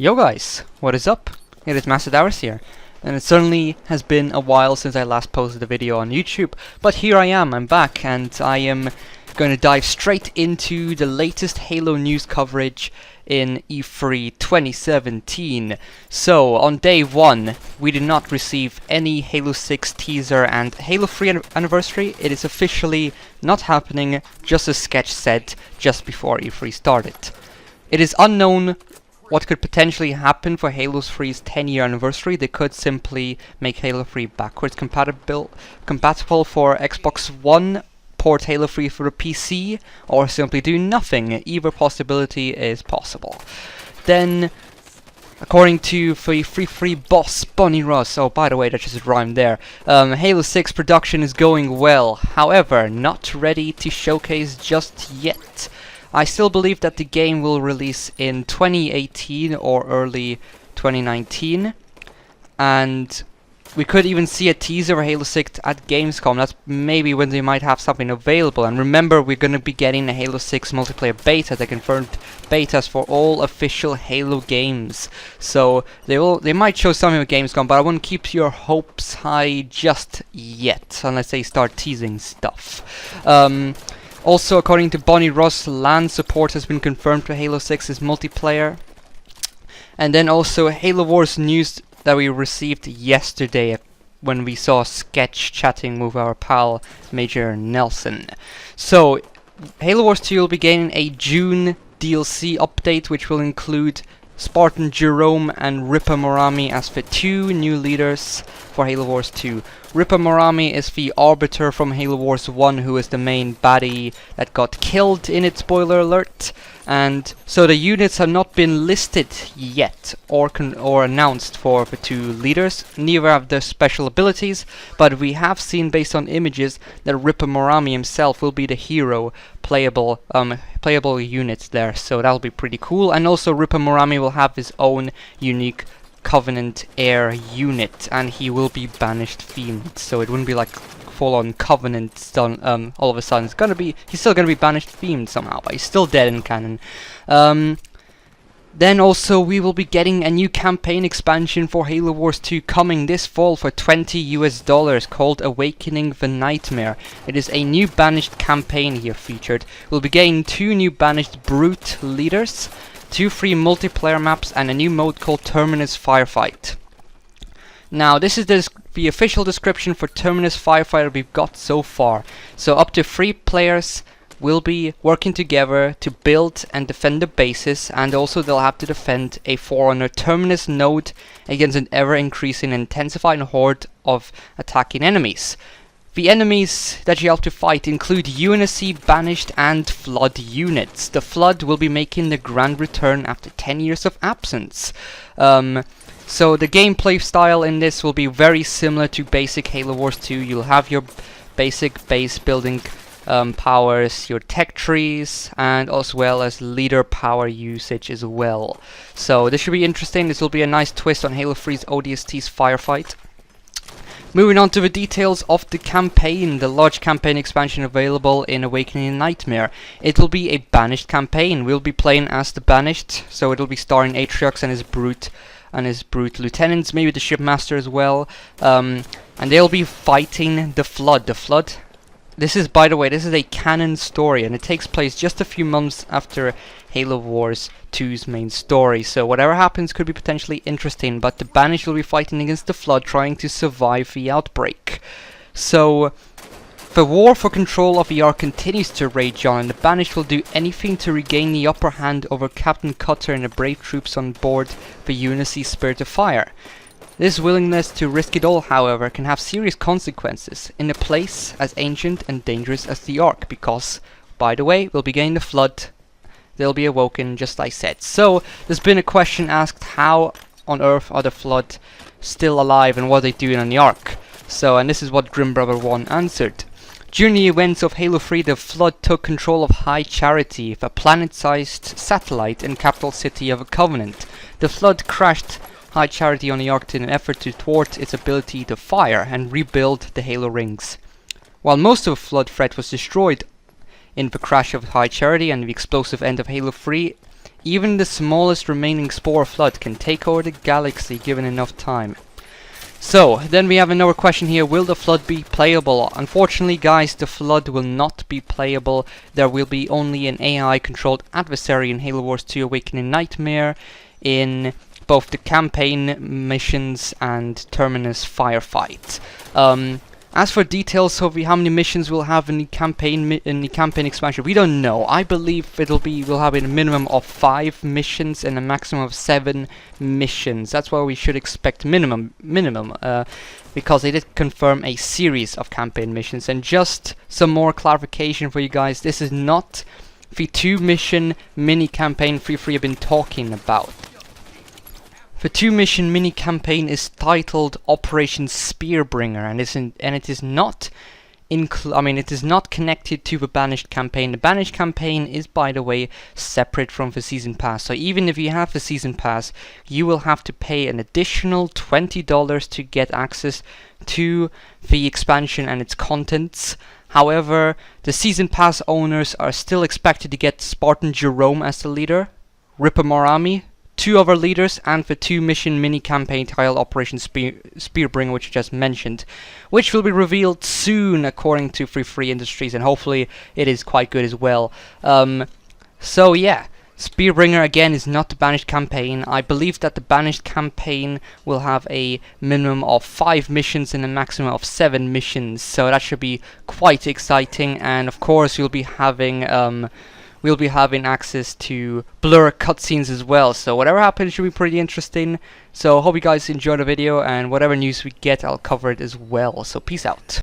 Yo guys, what is up? It is Master here, and it certainly has been a while since I last posted a video on YouTube, but here I am, I'm back, and I am going to dive straight into the latest Halo news coverage in E3 2017. So, on day 1, we did not receive any Halo 6 teaser and Halo 3 anniversary. It is officially not happening, just as Sketch said just before E3 started. It is unknown what could potentially happen for Halo 3's 10-year anniversary. They could simply make Halo 3 backwards compatible for Xbox One, port Halo 3 for the PC, or simply do nothing. Either possibility is possible. Then, according to the Free boss, Bonnie Ross, oh by the way, that just rhymed there, Halo 6 production is going well, however, not ready to showcase just yet. I still believe that the game will release in 2018 or early 2019, and we could even see a teaser of Halo 6 at Gamescom. That's maybe when they might have something available. And remember, we're going to be getting a Halo 6 multiplayer beta. They confirmed betas for all official Halo games, so they might show something at Gamescom, but I wouldn't keep your hopes high just yet unless they start teasing stuff. Also, according to Bonnie Ross, LAN support has been confirmed for Halo 6's multiplayer. And then also Halo Wars news that we received yesterday when we saw Sketch chatting with our pal Major Nelson. So, Halo Wars 2 will be getting a June DLC update, which will include Spartan Jerome and Ripper Morami as the two new leaders for Halo Wars 2. Ripper Morami is the Arbiter from Halo Wars 1, who is the main baddie that got killed in it, spoiler alert. And so the units have not been listed yet or announced for the two leaders. Neither have their special abilities, but we have seen based on images that Ripper Morami himself will be the hero playable unit there, so that'll be pretty cool. And also Ripper Morami will have his own unique Covenant Air unit, and he will be banished themed, so it wouldn't be like full-on Covenant done all of a sudden. He's still gonna be banished themed somehow, but he's still dead in canon. Then also we will be getting a new campaign expansion for Halo Wars 2 coming this fall for $20 called Awakening the Nightmare. It is a new banished campaign here featured. We'll be getting 2 new banished brute leaders, 2 free multiplayer maps, and a new mode called Terminus Firefight. Now, this is the official description for Terminus Firefight we've got so far. So up to 3 players will be working together to build and defend the bases, and also they'll have to defend a Forerunner Terminus node against an ever-increasing intensified horde of attacking enemies. The enemies that you have to fight include UNSC, Banished, and Flood units. The Flood will be making the grand return after 10 years of absence. So the gameplay style in this will be very similar to basic Halo Wars 2. You'll have your basic base building powers, your tech trees, and as well as leader power usage as well. So this should be interesting. This will be a nice twist on Halo 3's ODST's Firefight. Moving on to the details of the campaign, the large campaign expansion available in Awakening Nightmare. It will be a Banished campaign. We'll be playing as the Banished, so it'll be starring Atriox and his brute lieutenants, maybe the shipmaster as well. And they'll be fighting the Flood. The Flood, this is, by the way, this is a canon story, and it takes place just a few months after Halo Wars 2's main story, so whatever happens could be potentially interesting, but the Banished will be fighting against the Flood, trying to survive the outbreak. So, the war for control of the Ark continues to rage on, and the Banished will do anything to regain the upper hand over Captain Cutter and the brave troops on board the UNSC Spirit of Fire. This willingness to risk it all, however, can have serious consequences in a place as ancient and dangerous as the Ark, because, by the way, we'll be getting the Flood. They'll be awoken, just like I said. So, there's been a question asked, how on earth are the Flood still alive and what are they doing on the Ark? So, and this is what Grimbrother 1 answered. During the events of Halo 3, the Flood took control of High Charity, the planet-sized satellite and capital city of a Covenant. The Flood crashed High Charity on the Ark in an effort to thwart its ability to fire and rebuild the Halo rings. While most of the Flood threat was destroyed in the crash of High Charity and the explosive end of Halo 3, Even the smallest remaining spore flood can take over the galaxy given enough time. So, then we have another question here. Will the flood be playable? Unfortunately, guys, the flood will not be playable. There will be only an AI-controlled adversary in Halo Wars 2 Awakening Nightmare in both the campaign missions and Terminus Firefight. As for details of how many missions we'll have in the campaign expansion, we don't know. I believe we'll have a minimum of 5 missions and a maximum of 7 missions. That's what we should expect minimum, because they did confirm a series of campaign missions. And just some more clarification for you guys: this is not the 2-mission mini campaign Free have been talking about. The 2-mission mini campaign is titled Operation Spearbringer, and it is not it is not connected to the Banished campaign. The Banished campaign is, by the way, separate from the Season Pass. So even if you have the Season Pass, you will have to pay an additional $20 to get access to the expansion and its contents. However, the Season Pass owners are still expected to get Spartan Jerome as the leader, Ripper Morami, 2 other leaders, and the 2-mission mini-campaign titled Operation Spearbringer, which I just mentioned, which will be revealed soon according to Free Industries, and hopefully it is quite good as well. So yeah, Spearbringer again is not the Banished campaign. I believe that the Banished campaign will have a minimum of 5 missions and a maximum of 7 missions, so that should be quite exciting. And of course we'll be having access to blur cutscenes as well, so whatever happens should be pretty interesting. So hope you guys enjoy the video, and whatever news we get I'll cover it as well. So peace out.